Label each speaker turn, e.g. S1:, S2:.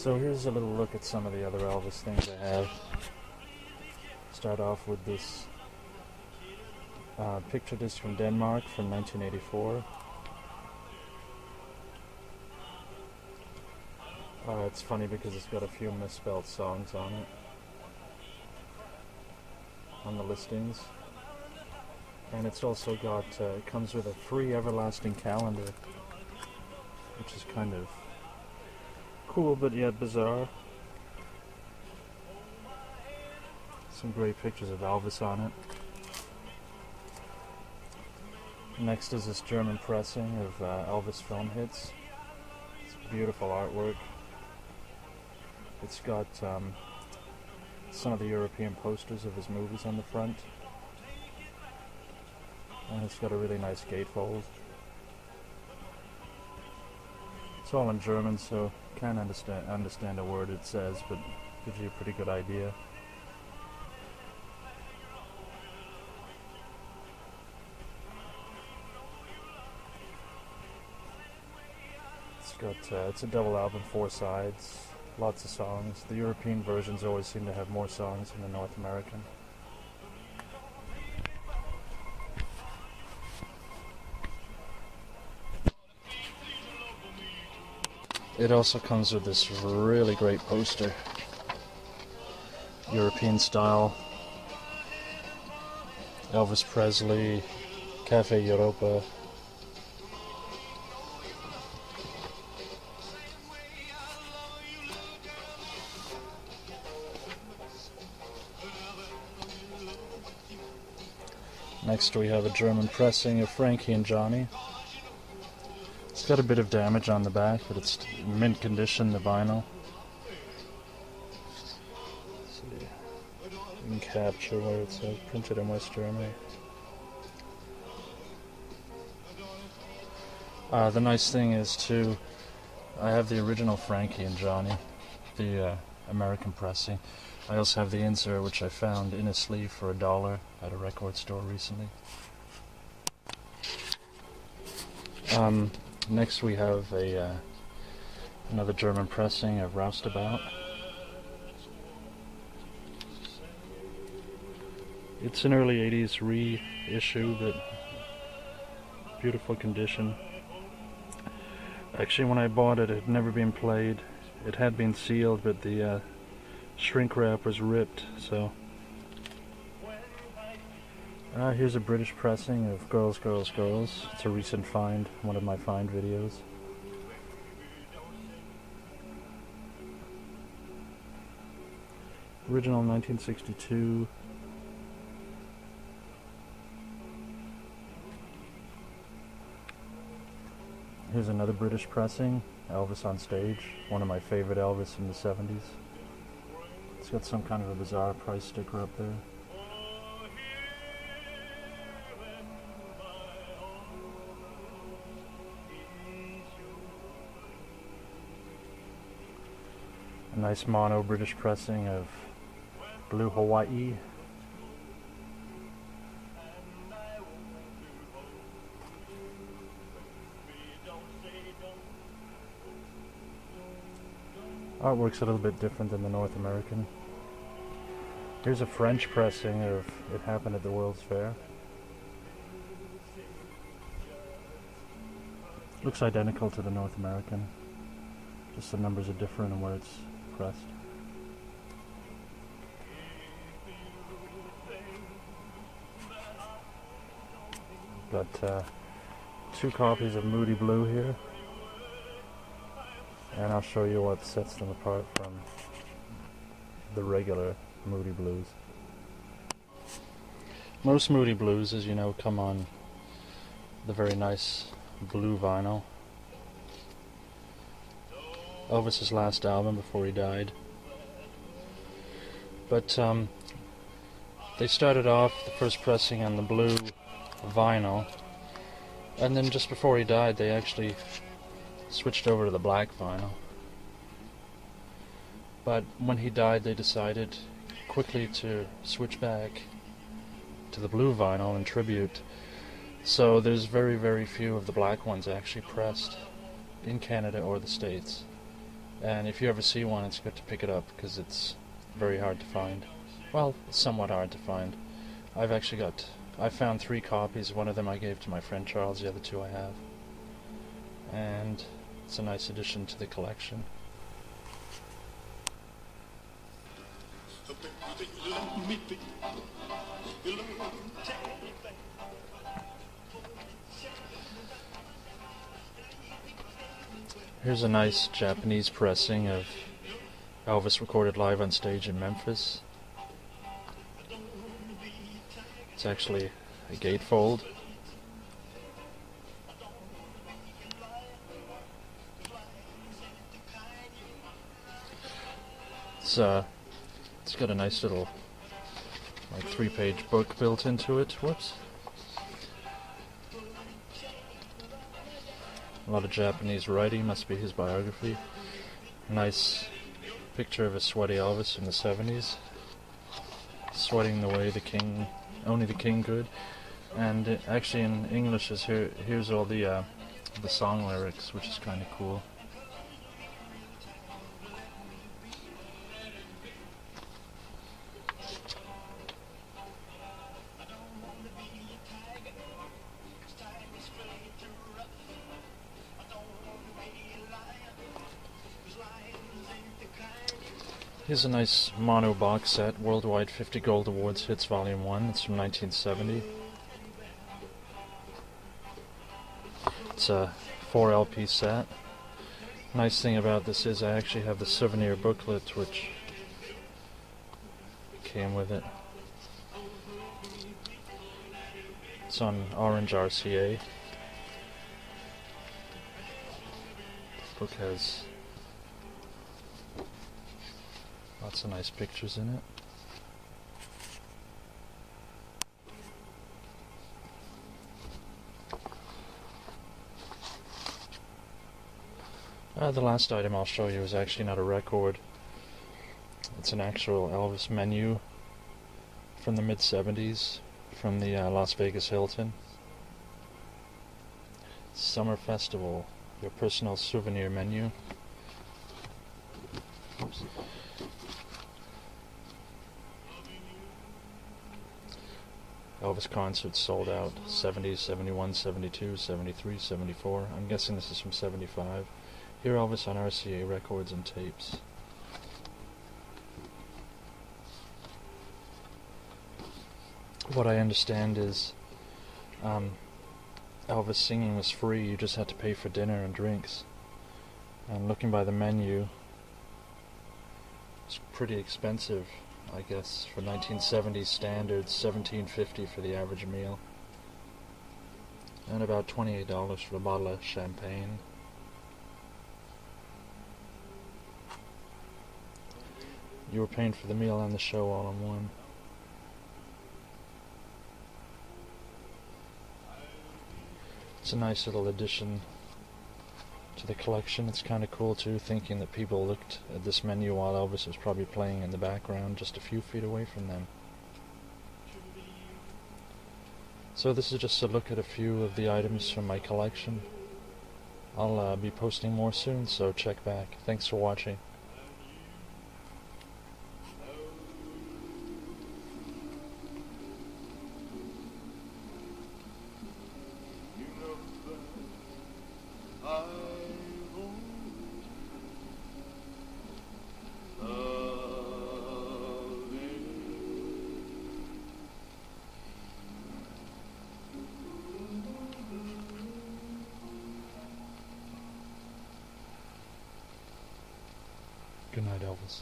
S1: So here's a little look at some of the other Elvis things I have. Start off with this picture disc from Denmark from 1984. It's funny because it's got a few misspelled songs on it, on the listings. And it's also got, it comes with a free everlasting calendar, which is kind of cool but yet bizarre. Some great pictures of Elvis on it. Next is this German pressing of Elvis film hits. It's beautiful artwork. It's got some of the European posters of his movies on the front. And it's got a really nice gatefold. It's all in German, so can't understand a word it says, but gives you a pretty good idea. It's a double album, 4 sides, lots of songs. The European versions always seem to have more songs than the North American. It also comes with this really great poster, European style, Elvis Presley, Cafe Europa. Next we have a German pressing of Frankie and Johnny. It's got a bit of damage on the back, but it's mint condition, the vinyl. Let's see. You can capture where it says printed in West Germany. The nice thing is too, I have the original Frankie and Johnny, the American pressing. I also have the insert, which I found in a sleeve for $1 at a record store recently. Next we have another German pressing of Roustabout. It's an early 80s reissue, but beautiful condition. Actually, when I bought it, it had never been played. It had been sealed, but the shrink wrap was ripped, so. Here's a British pressing of Girls, Girls, Girls. It's a recent find, one of my find videos. Original 1962. Here's another British pressing, Elvis on Stage, one of my favorite Elvis from the 70s. It's got some kind of a bizarre price sticker up there. A nice mono British pressing of Blue Hawaii. Artwork's a little bit different than the North American. Here's a French pressing of It Happened at the World's Fair. Looks identical to the North American, just the numbers are different and where it's pressed. Got 2 copies of Moody Blue here, and I'll show you what sets them apart from the regular Moody Blues. Most Moody Blues, as you know, come on the very nice blue vinyl. Elvis's last album before he died. But they started off the first pressing on the blue vinyl, and then just before he died they actually switched over to the black vinyl. But when he died they decided quickly to switch back to the blue vinyl in tribute. So there's very, very few of the black ones actually pressed in Canada or the States. And if you ever see one, it's good to pick it up because it's very hard to find. Well, somewhat hard to find. I found 3 copies. One of them I gave to my friend Charles, the other 2 I have. And it's a nice addition to the collection. Here's a nice Japanese pressing of Elvis recorded live on stage in Memphis. It's actually a gatefold. It's got a nice little like 3-page book built into it. Whoops. A lot of Japanese writing, must be his biography. Nice picture of a sweaty Elvis in the 70s, sweating the way only the king could. And actually in English here's all the song lyrics, which is kind of cool. Here's a nice mono box set, Worldwide 50 Gold Awards Hits Volume 1. It's from 1970. It's a 4 LP set. Nice thing about this is I actually have the souvenir booklet which came with it. It's on orange RCA. The book has lots of nice pictures in it. The last item I'll show you is actually not a record. It's an actual Elvis menu from the mid-70s from the Las Vegas Hilton. Summer Festival, your personal souvenir menu. Oops. Elvis concerts sold out 70, 71, 72, 73, 74. I'm guessing this is from 75. Hear Elvis on RCA records and tapes. What I understand is Elvis singing was free, you just had to pay for dinner and drinks. And looking by the menu, it's pretty expensive, I guess, for 1970s standards, $17.50 for the average meal. And about $28 for a bottle of champagne. You were paying for the meal and the show all in one. It's a nice little addition to the collection. It's kind of cool too, thinking that people looked at this menu while Elvis was probably playing in the background just a few feet away from them. So this is just a look at a few of the items from my collection. I'll be posting more soon, so check back. Thanks for watching. Good night, Elvis.